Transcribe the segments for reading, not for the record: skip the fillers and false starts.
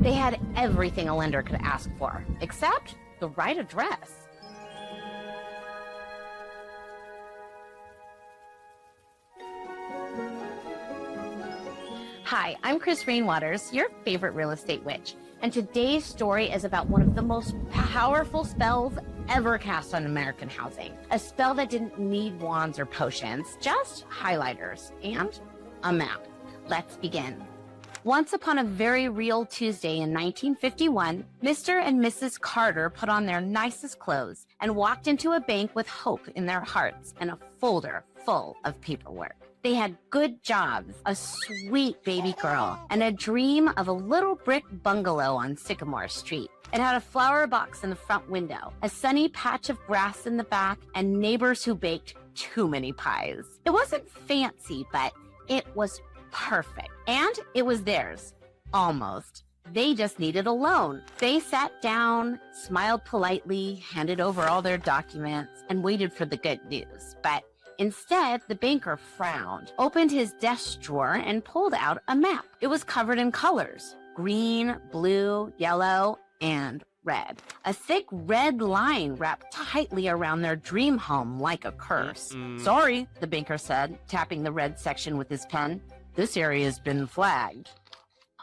They had everything a lender could ask for, except the right address. Hi, I'm Chris Rainwaters, your favorite real estate witch, and today's story is about one of the most powerful spells ever cast on American housing. A spell that didn't need wands or potions, just highlighters and a map. Let's begin. Once upon a very real Tuesday in 1951, Mr. and Mrs. Carter put on their nicest clothes and walked into a bank with hope in their hearts and a folder full of paperwork. They had good jobs, a sweet baby girl, and a dream of a little brick bungalow on Sycamore Street. It had a flower box in the front window, a sunny patch of grass in the back, and neighbors who baked too many pies. It wasn't fancy, but it was perfect. And it was theirs. Almost. They just needed a loan. They sat down, smiled politely, handed over all their documents, and waited for the good news. But instead, the banker frowned, opened his desk drawer, and pulled out a map. It was covered in colors: green, blue, yellow, and red. A thick red line wrapped tightly around their dream home like a curse. Sorry, the banker said, tapping the red section with his pen. This area's been flagged.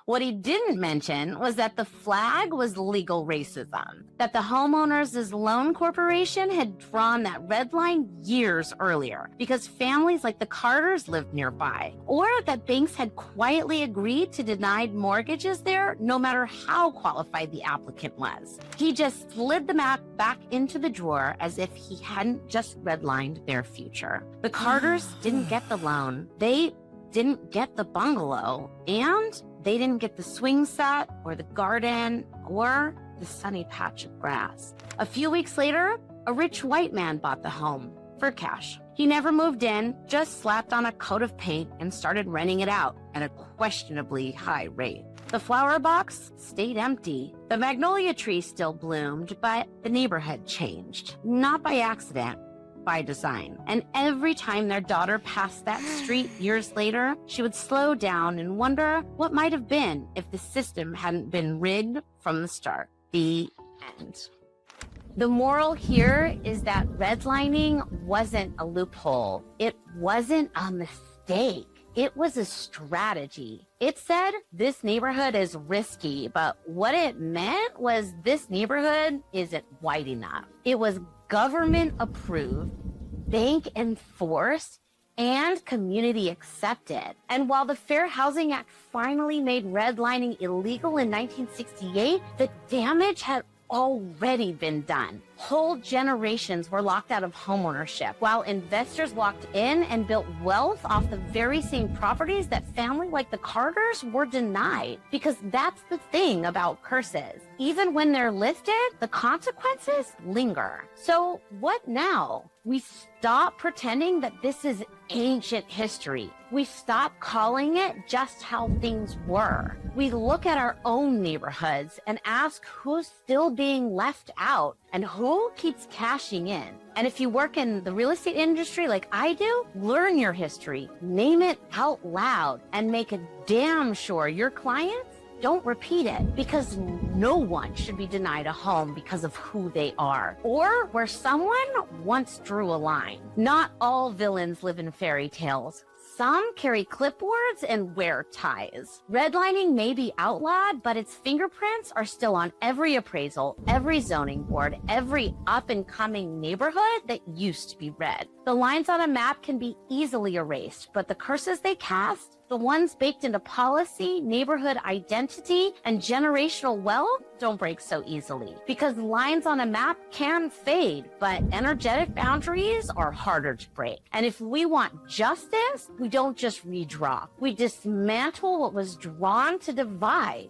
What he didn't mention was that the flag was legal racism, that the homeowners' loan corporation had drawn that red line years earlier because families like the Carters lived nearby, or that banks had quietly agreed to deny mortgages there no matter how qualified the applicant was. He just slid the map back into the drawer as if he hadn't just redlined their future. The Carters didn't get the loan. They didn't get the bungalow, and they didn't get the swing set or the garden or the sunny patch of grass. A few weeks later, a rich white man bought the home for cash. He never moved in, just slapped on a coat of paint and started renting it out at a questionably high rate. The flower box stayed empty. The magnolia tree still bloomed, but the neighborhood changed. Not by accident, by design. And every time their daughter passed that street years later, she would slow down and wonder what might have been if the system hadn't been rigged from the start. The end. The moral here is that redlining wasn't a loophole. It wasn't a mistake. It was a strategy. It said this neighborhood is risky, but what it meant was this neighborhood isn't wide enough. It was government approved, bank enforced, and community accepted. And while the Fair Housing Act finally made redlining illegal in 1968, the damage had already been done. Whole generations were locked out of homeownership, while investors walked in and built wealth off the very same properties that families like the Carters were denied. Because that's the thing about curses. Even when they're lifted, the consequences linger. So what now? We stop pretending that this is ancient history. We stop calling it just how things were. We look at our own neighborhoods and ask who's still being left out and who keeps cashing in. And if you work in the real estate industry like I do, learn your history, name it out loud, and make a damn sure your clients don't repeat it, because no one should be denied a home because of who they are or where someone once drew a line. Not all villains live in fairy tales. Some carry clipboards and wear ties. Redlining may be outlawed, but its fingerprints are still on every appraisal, every zoning board, every up-and-coming neighborhood that used to be red. The lines on a map can be easily erased, but the curses they cast, the ones baked into policy, neighborhood identity, and generational wealth, don't break so easily. Because lines on a map can fade, but energetic boundaries are harder to break. And if we want justice, we don't just redraw. We dismantle what was drawn to divide.